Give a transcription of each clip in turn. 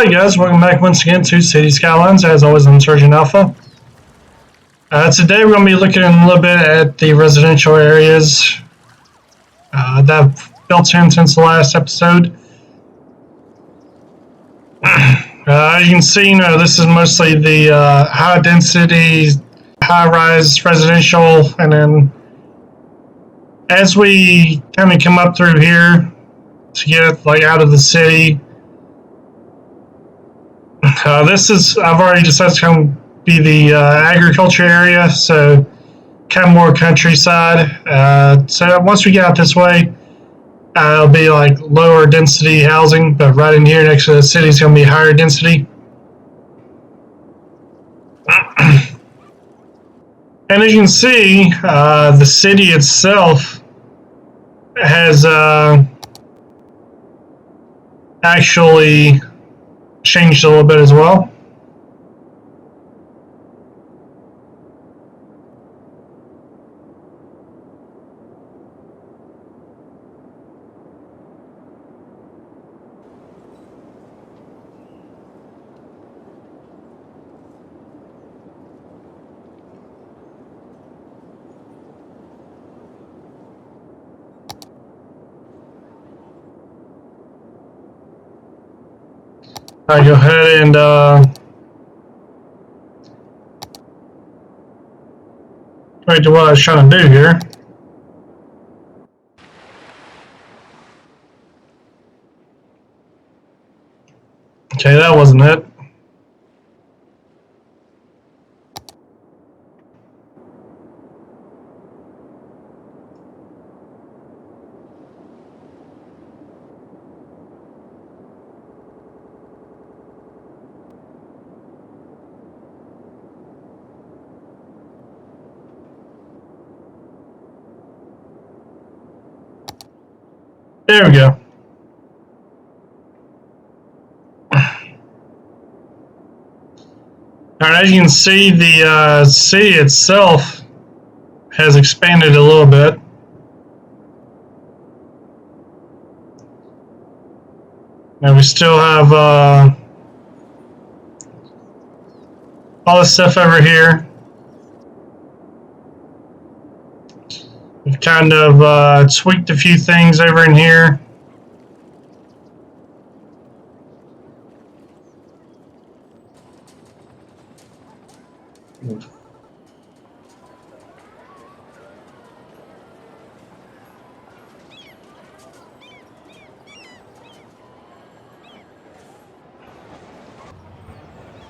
Alright guys, welcome back once again to City Skylines. As always, I'm Surgeon Alpha. Today we're going to be looking a little bit at the residential areas that I've built in since the last episode. As you can see, this is mostly the high density, high rise residential, and then as we kind of come up through here to get out of the city, I've already decided to come be the agriculture area, so kind of more countryside. So once we get out this way, it'll be like lower density housing, but right in here next to the city is going to be higher density. And as you can see, the city itself has actually changed a little bit as well. Alright, go ahead and wait to what I was trying to do here. Okay, that wasn't it. There we go. Alright, as you can see, the city itself has expanded a little bit. And we still have all this stuff over here. We've kind of tweaked a few things over in here.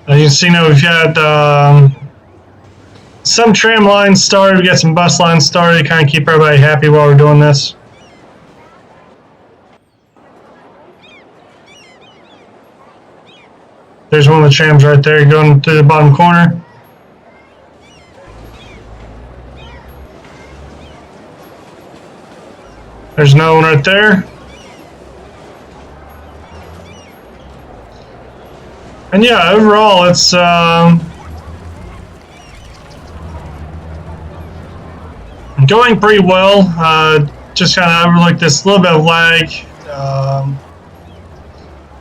As you can see now, we've got some tram lines started, we got some bus lines started to kind of keep everybody happy while we're doing this. There's one of the trams right there going through the bottom corner. There's another one right there. And yeah, overall it's going pretty well. Just kind of overlooked this little bit of lag.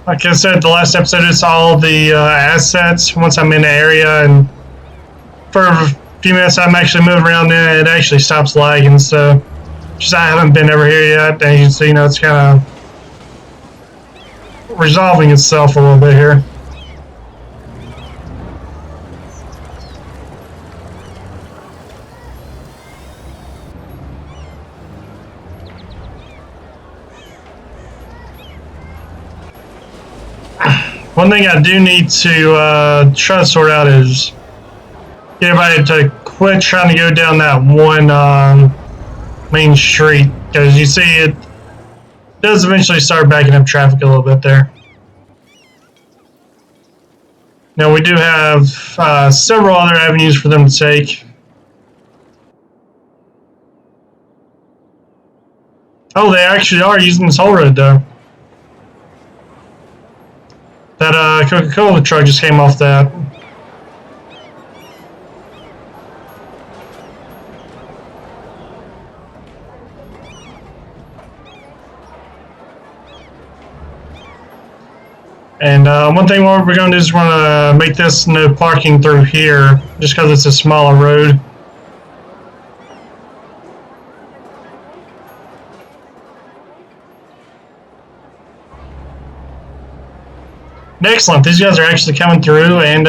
Like I said, the last episode, it's all the assets once I'm in the area, and for a few minutes I'm actually moving around and it actually stops lagging. So just I haven't been over here yet, and you can see, it's kind of resolving itself a little bit here. One thing I do need to try to sort out is get everybody to quit trying to go down that one main street, because you see it does eventually start backing up traffic a little bit there. Now we do have several other avenues for them to take. Oh, they actually are using this whole road though. That Coca-Cola truck just came off that. And one thing what we're going to do is we're going to make this no parking through here, just because it's a smaller road. Excellent, these guys are actually coming through, and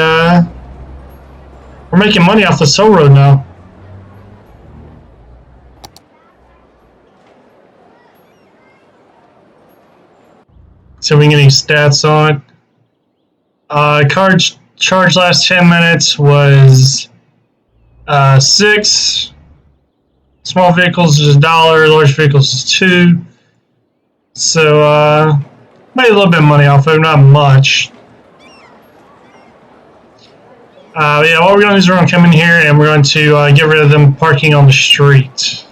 we're making money off the Soul Road now. So we can get any stats on it. Card charge last 10 minutes was 6. Small vehicles is $1, large vehicles is 2. So made a little bit of money off of it, not much. Yeah, what we're going to do is we're going to come in here and we're going to get rid of them parking on the street.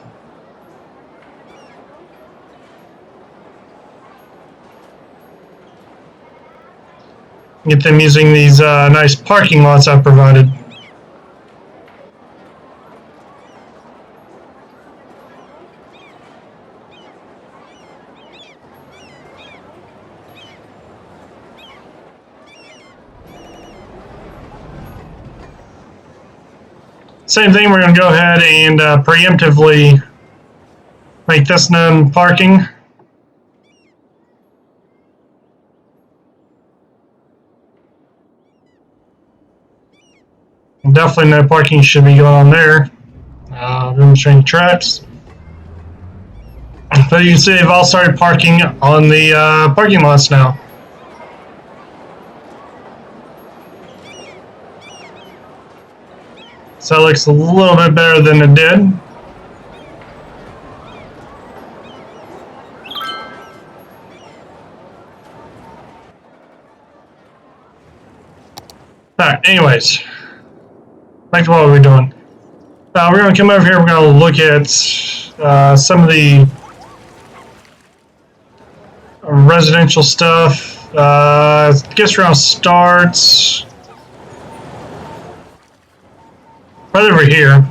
Get them using these nice parking lots I've provided. Same thing, we're going to go ahead and preemptively make this known parking. Definitely no parking should be going on there. Demonstrating tracks. But you can see they've all started parking on the parking lots now. So it looks a little bit better than it did. Alright, anyways. Back to what we're doing. We're going to come over here, we're going to look at some of the residential stuff. Guest round starts right over here.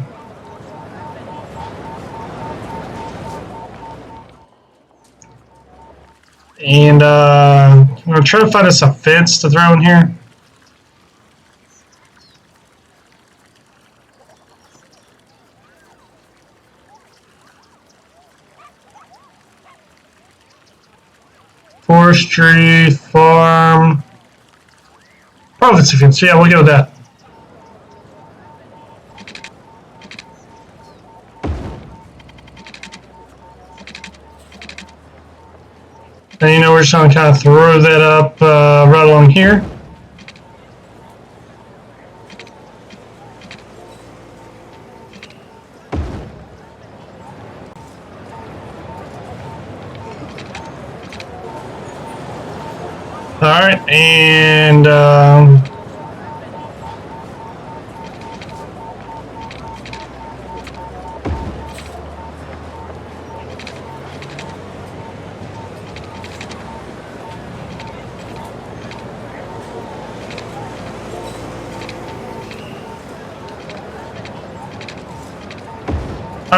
And I'm going to try to find us a fence to throw in here. Forestry, farm, profits fence. Yeah, we'll go with that. And you know, we're just going to kind of throw that up right along here. Alright, and I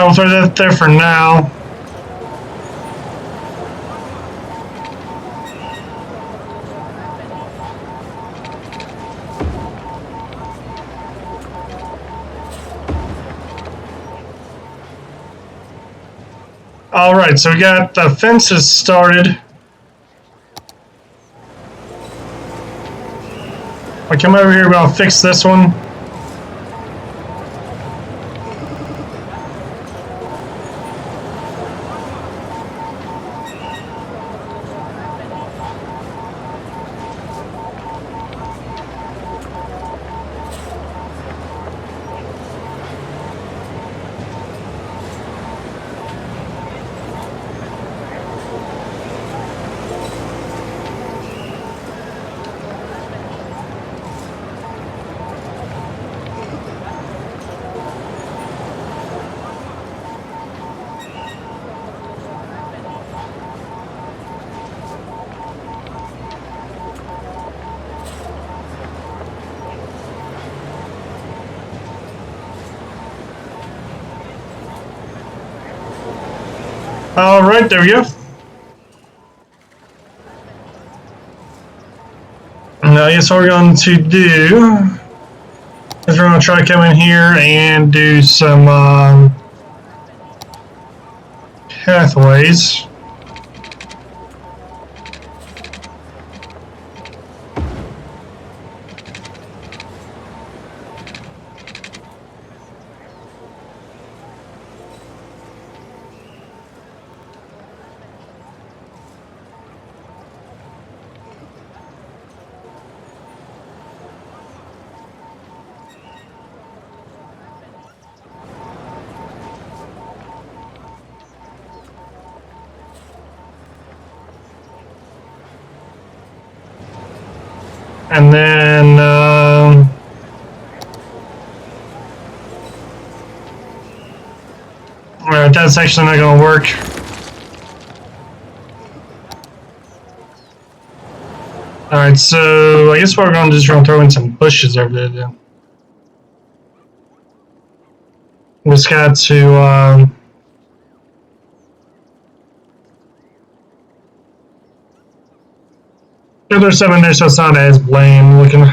will throw that there for now. Alright, so we got the fences started. I come over here, we're going to fix this one. Alright, there we go. I guess what we're going to do is we're going to try to come in here and do some pathways. And then alright, that's actually not going to work. Alright, so I guess what we're going to do is we're going to throw in some bushes over there then. We just got to there's some in there so it's not as bland looking.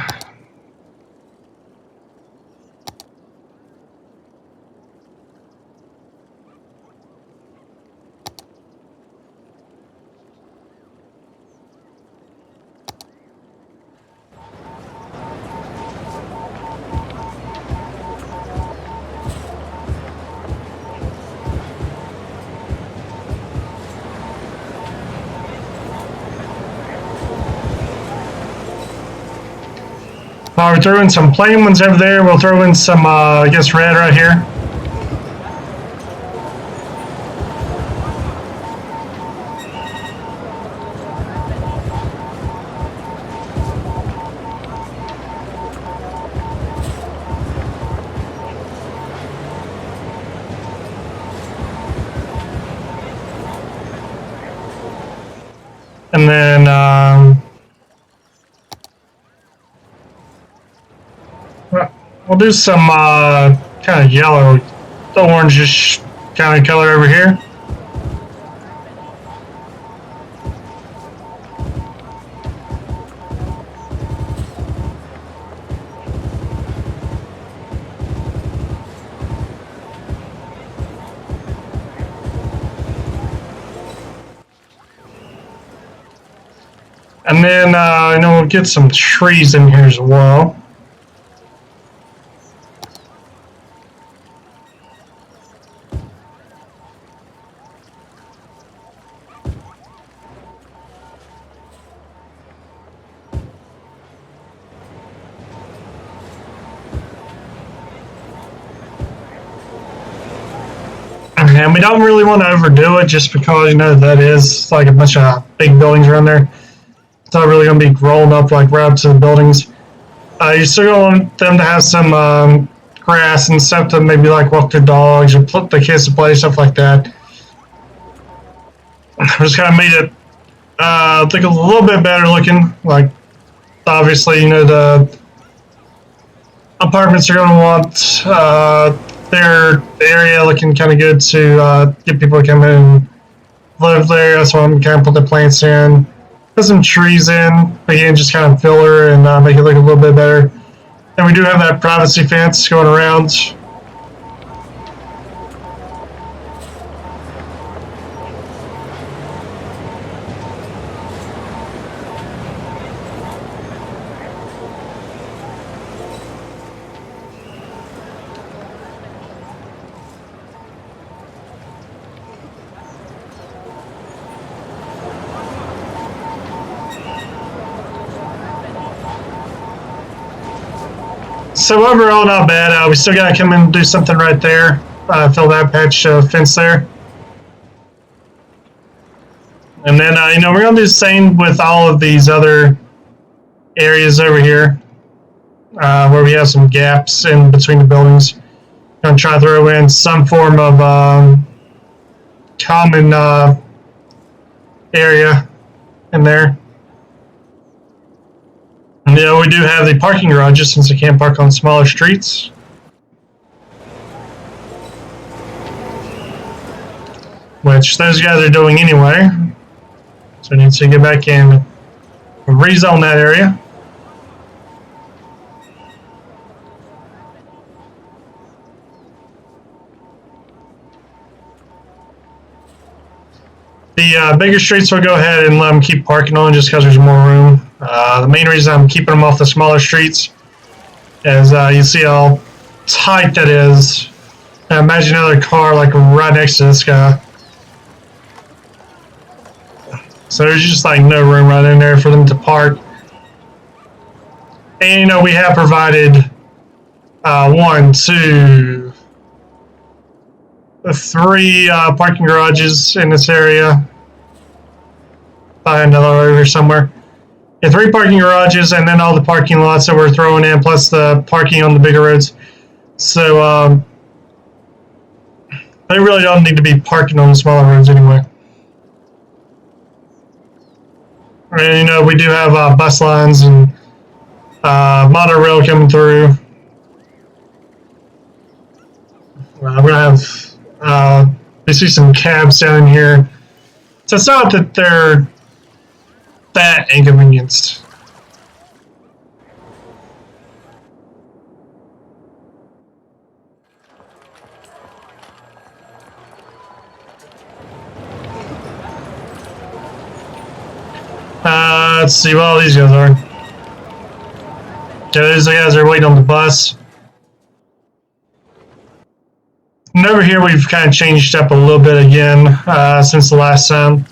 We're throwing some plain ones over there. We'll throw in some, I guess, red right here. And then, we'll do some kind of yellow, orangish kind of color over here. And then, we'll get some trees in here as well. And we don't really want to overdo it just because, that is like a bunch of big buildings around there. It's not really going to be rolling up like right up to the buildings. You still want them to have some grass and stuff to maybe like walk their dogs or put the kids to play, stuff like that. Just kind of made it look a little bit better looking. Like, obviously, the apartments are going to want their area looking kind of good to get people to come in and live there. That's why I'm kind of put the plants in, put some trees in, again, just kind of filler and make it look a little bit better. And we do have that privacy fence going around. So overall, not bad. We still got to come in and do something right there. Fill that patch fence there. And then, we're going to do the same with all of these other areas over here where we have some gaps in between the buildings. Going to try to throw in some form of common area in there. And, we do have the parking garages since we can't park on smaller streets. Which those guys are doing anyway. So we need to get back in and rezone that area. The bigger streets will go ahead and let them keep parking on just because there's more room. The main reason I'm keeping them off the smaller streets is you see how tight that is. Now imagine another car like right next to this guy. So there's just like no room right in there for them to park. And you know, we have provided 3 parking garages in this area. Behind another over here somewhere. Yeah, 3 parking garages, and then all the parking lots that we're throwing in, plus the parking on the bigger roads. So they really don't need to be parking on the smaller roads anyway. And you know, we do have bus lines and monorail coming through. We're gonna have we see some cabs down here. So it's not that they're that inconvenienced. Let's see what all these guys are. Yeah, these guys are waiting on the bus. And over here, we've kind of changed up a little bit again since the last time.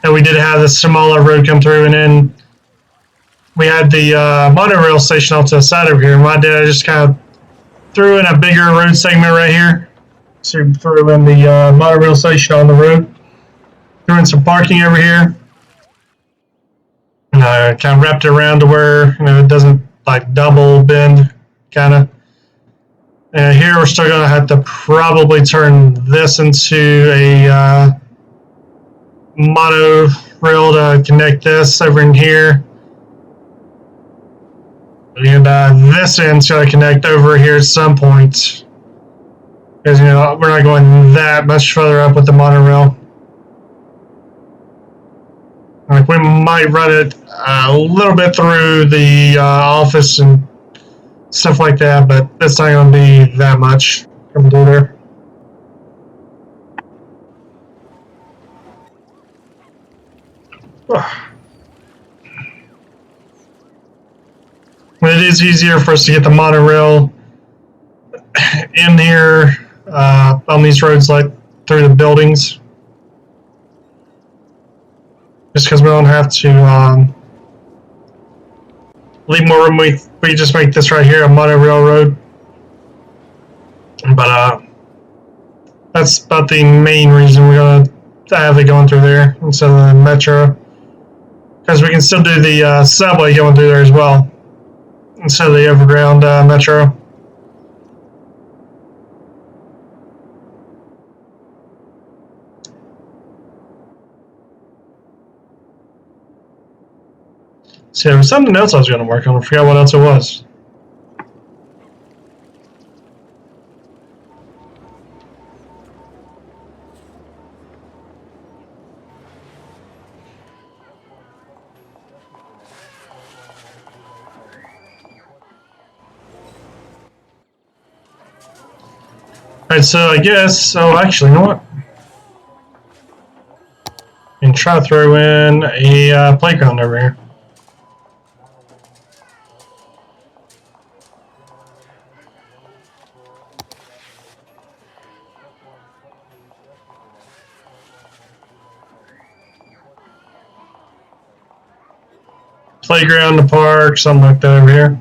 And we did have the smaller road come through, and then we had the monorail station off to the side over here. And what I did, I just kind of threw in a bigger road segment right here. So we threw in the monorail station on the road. Threw in some parking over here. And kind of wrapped it around to where it doesn't like double bend, kind of. And here we're still going to have to probably turn this into a monorail to connect this over in here. And this end's going to connect over here at some point. Because we're not going that much further up with the monorail. Like we might run it a little bit through the office and stuff like that, but that's not going to be that much from there. But it is easier for us to get the monorail in here on these roads, like through the buildings. Just because we don't have to leave more room, we just make this right here a monorail road. But that's about the main reason we're going to have it going through there instead of the metro. Because we can still do the subway going through there as well instead of the overground metro. See, there was something else I was going to work on. I forgot what else it was. Alright, so I guess, actually, you know what? And try to throw in a playground over here. Playground, the park, something like that over here.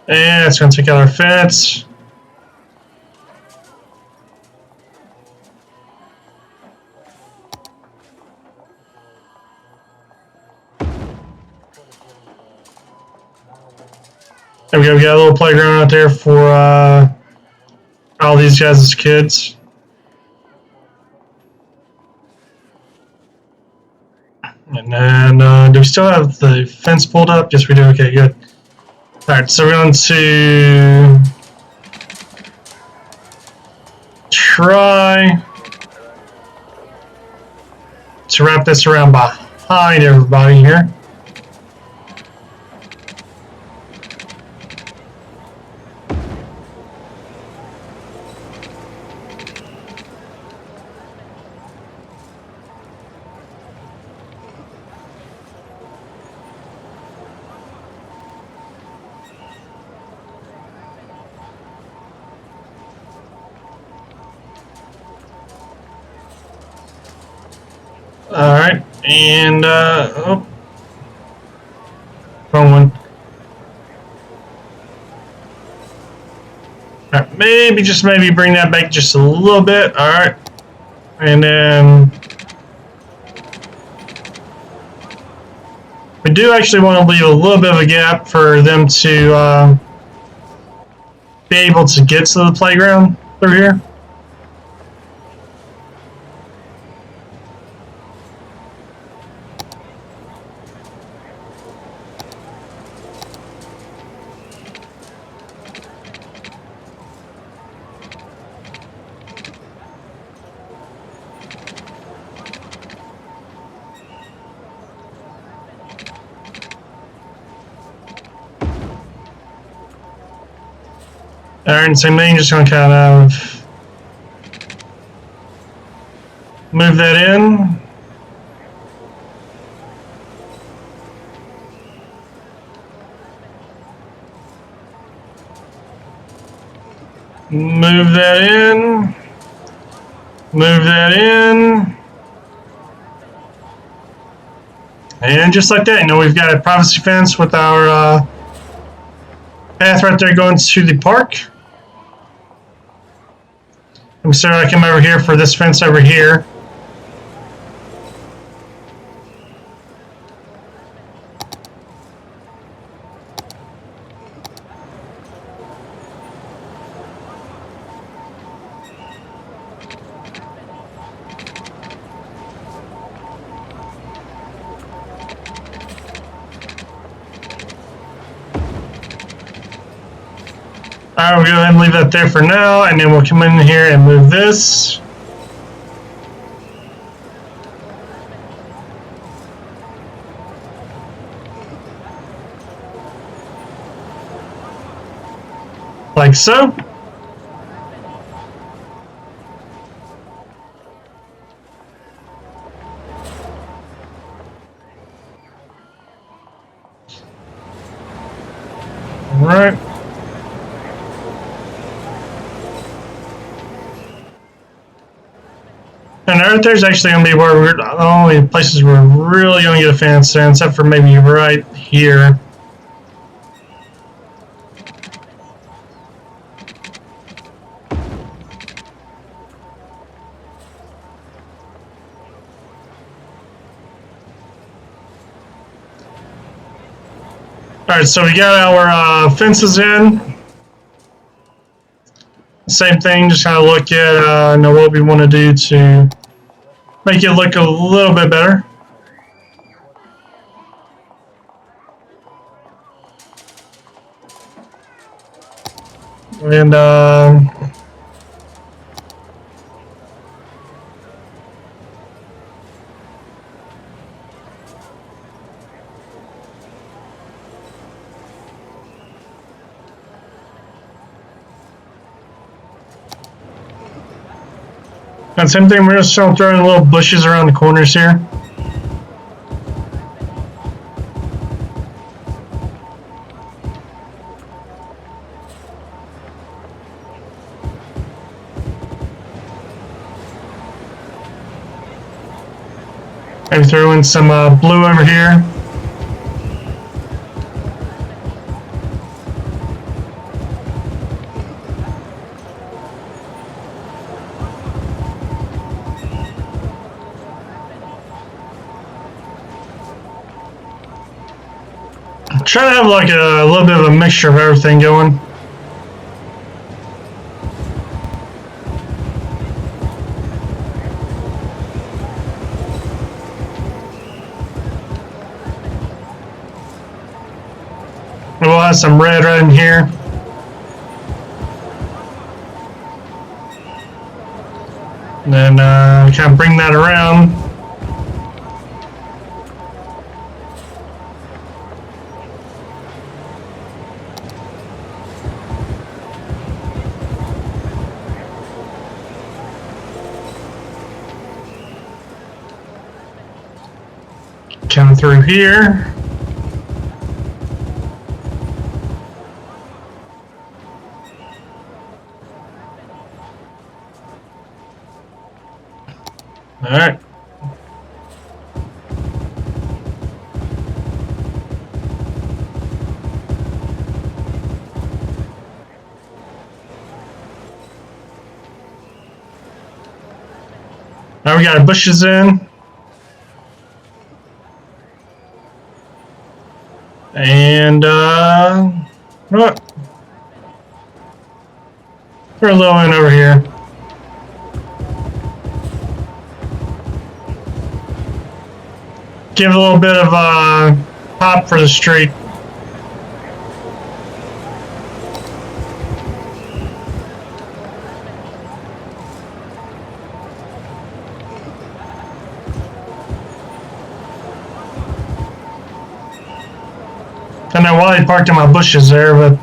And it's going to take out our fence. There we go, we got a little playground out there for all these guys as kids. And then, do we still have the fence pulled up? Yes, we do. Okay, good. Alright, so we're going to try to wrap this around behind everybody here. Alright, and oh, wrong one. Alright, maybe, just maybe bring that back just a little bit. Alright, and then we do actually want to leave a little bit of a gap for them to be able to get to the playground through here. Alright, same thing, just gonna kind of move that in. Move that in. Move that in. And just like that, you know, we've got a privacy fence with our path right there going to the park. Let me start. I come over here for this fence over here. Alright, we'll go ahead and leave that there for now, and then we'll come in here and move this. Like so. Alright. And right there's actually going to be where we're the only places we're really going to get a fence in, except for maybe right here. Alright, so we got our fences in. Same thing, just kind of look at know what we want to do to make it look a little bit better. And same thing, we're just throwing little bushes around the corners here. Maybe throw in some blue over here. Try to have like a little bit of a mixture of everything going. We'll have some red right in here. And then kind of bring that around. Come through here. All right. Now we got our bushes in. And, what? Throw a little in over here. Give a little bit of pop for the street. I don't know why he parked in my bushes there, but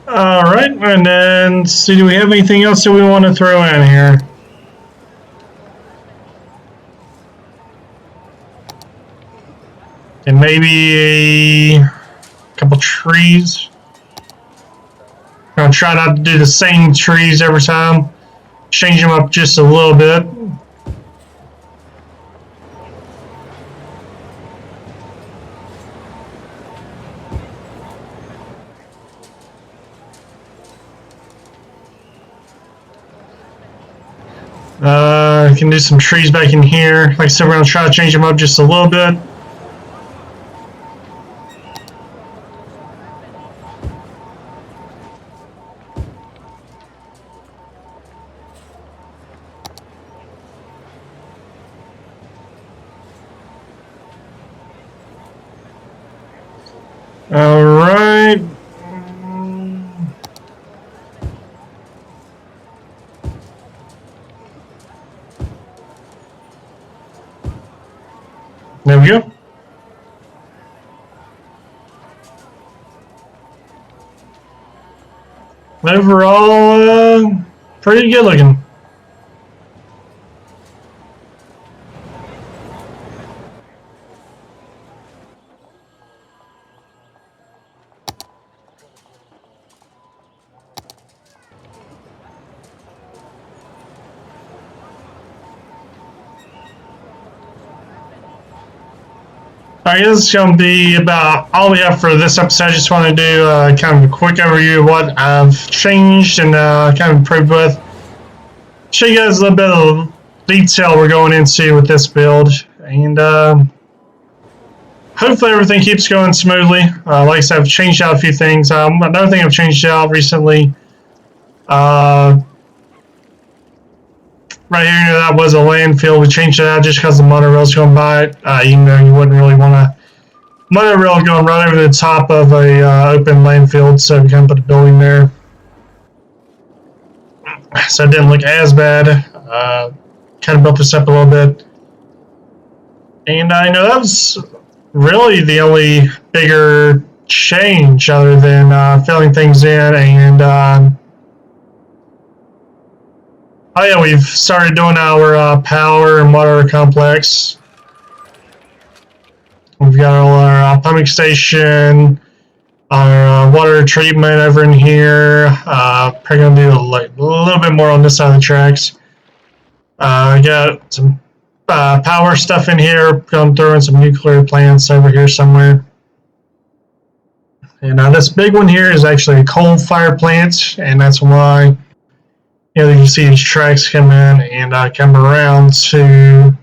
all right, and then see, do we have anything else that we want to throw in here? And maybe a couple trees. I'm gonna try not to do the same trees every time. Change them up just a little bit. I can do some trees back in here. Like I said, we're gonna try to change them up just a little bit. All right. There we go. Overall, pretty good looking. Alright, this is going to be about all we have for this episode. I just want to do kind of a quick overview of what I've changed and kind of improved with. Show you guys a little bit of detail we're going into with this build. And hopefully everything keeps going smoothly. Like I said, I've changed out a few things. Another thing I've changed out recently, right here, that was a landfill. We changed it out just because the monorail's going by it. Even though you wouldn't really want a monorail going right over the top of a open landfill, so we kind of put a building there. So it didn't look as bad. Kind of built this up a little bit. And I know that was really the only bigger change other than filling things in and oh yeah, we've started doing our power and water complex. We've got our pumping station, our water treatment over in here. Probably gonna do a little bit more on this side of the tracks. Got some power stuff in here. Going through in some nuclear plants over here somewhere. And this big one here is actually a coal fire plant, and that's why. You know, you see these tracks come in and come around to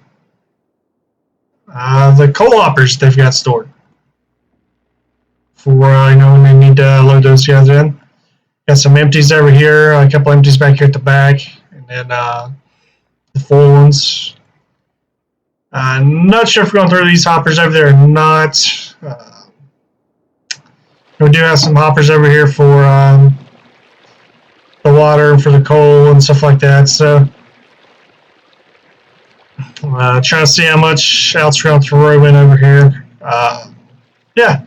the coal hoppers they've got stored for you know, when they need to load those guys in. Got some empties over here, a couple empties back here at the back, and then the full ones. I'm not sure if we're going through these hoppers over there or not. We do have some hoppers over here for the water for the coal and stuff like that, so trying to see how much else we're going to throw in over here. Yeah,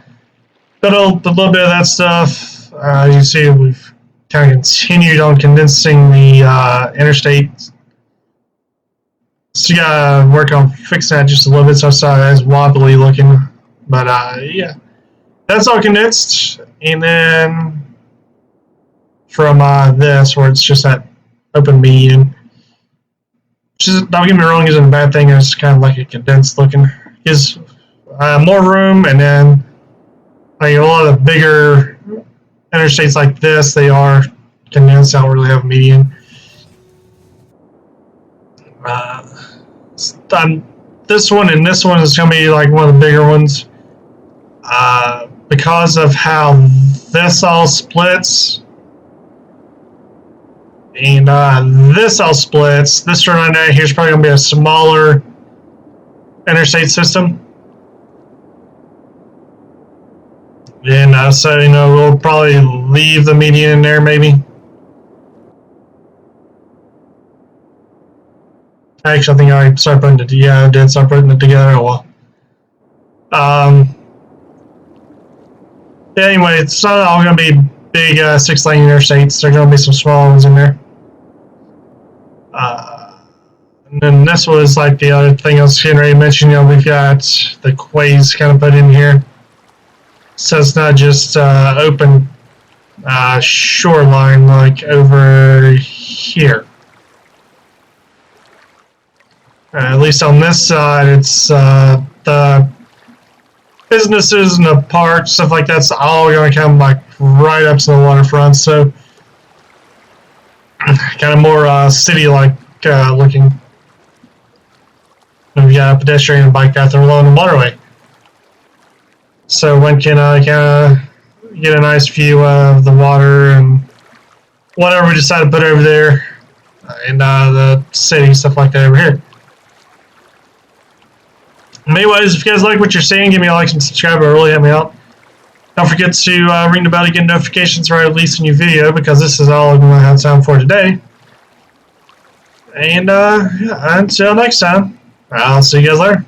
but a little bit of that stuff. You see we've kind of continued on condensing the interstate. So you gotta work on fixing that just a little bit, so I saw it as wobbly looking, but yeah, that's all condensed. And then from this, where it's just that open medium, which is, don't get me wrong, isn't a bad thing. It's kind of like a condensed looking, gives more room, and then Like a lot of the bigger interstates like this, they are condensed. I don't really have a median. This one and this one is going to be like one of the bigger ones. Because of how this all splits and this all splits, this one right here is probably going to be a smaller interstate system. And so, we'll probably leave the median in there maybe. Actually, I think I started putting it. Yeah, I did start putting it together. Oh well. Yeah, anyway, it's not all going to be big 6-lane interstates. There are going to be some small ones in there. And then this was like the other thing I was getting ready to mention. We've got the quays kind of put in here. So it's not just open shoreline like over here. At least on this side, it's the businesses and the parks, stuff like that's all going to come like right up to the waterfront. So kind of more city-like looking. We've got a pedestrian and bike path along the waterway. So one can kind of get a nice view of the water and whatever we decide to put over there, and the city, stuff like that over here. Anyways, if you guys like what you're seeing, give me a like and subscribe. It will really help me out. Don't forget to ring the bell to get notifications when I release a new video, because this is all I'm going to have time for today. And yeah, until next time, I'll see you guys later.